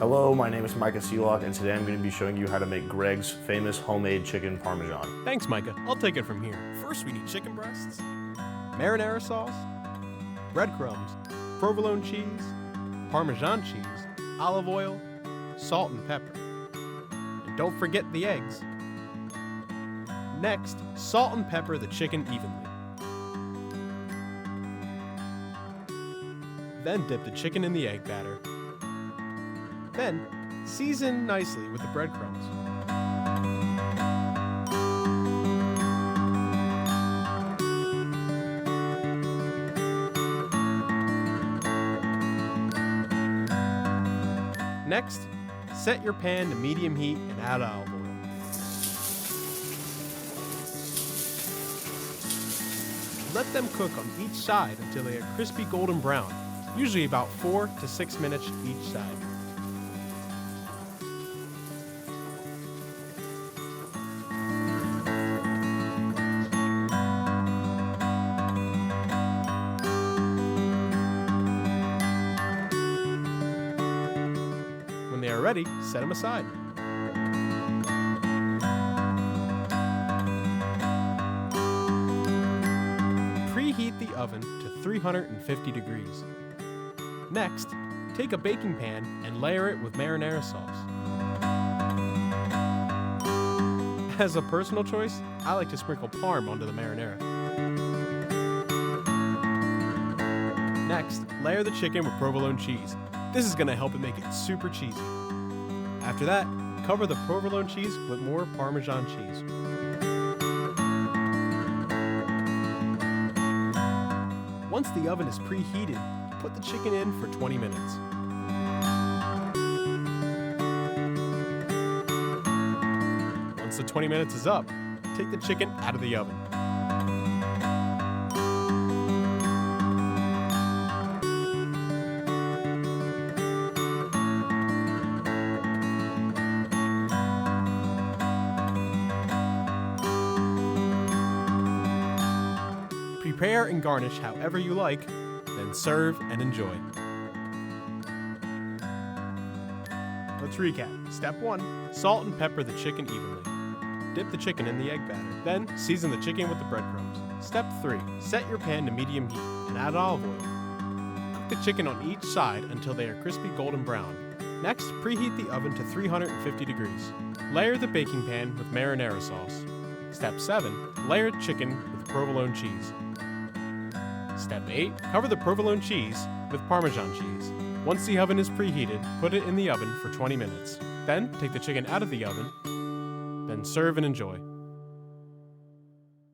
Hello, my name is Micah Sealock, and today I'm going to be showing you how to make Greg's famous homemade chicken parmesan. Thanks, Micah. I'll take it from here. First, we need chicken breasts, marinara sauce, breadcrumbs, provolone cheese, Parmesan cheese, olive oil, salt and pepper. And don't forget the eggs. Next, salt and pepper the chicken evenly. Then dip the chicken in the egg batter. Then, season nicely with the breadcrumbs. Next, set your pan to medium heat and add olive oil. Let them cook on each side until they are crispy golden brown, usually about 4 to 6 minutes each side. When they are ready, set them aside. Preheat the oven to 350 degrees. Next, take a baking pan and layer it with marinara sauce. As a personal choice, I like to sprinkle parm onto the marinara. Next, layer the chicken with provolone cheese. This is going to help it make it super cheesy. After that, cover the provolone cheese with more Parmesan cheese. Once the oven is preheated, put the chicken in for 20 minutes. Once the 20 minutes is up, take the chicken out of the oven. Prepare and garnish however you like, then serve and enjoy. Let's recap. Step 1. Salt and pepper the chicken evenly. Dip the chicken in the egg batter. Then season the chicken with the breadcrumbs. Step 3. Set your pan to medium heat and add olive oil. Cook the chicken on each side until they are crispy golden brown. Next, preheat the oven to 350 degrees. Layer the baking pan with marinara sauce. Step 7. Layer chicken with provolone cheese. Step 8. Cover the provolone cheese with Parmesan cheese. Once the oven is preheated, put it in the oven for 20 minutes. Then take the chicken out of the oven, then serve and enjoy.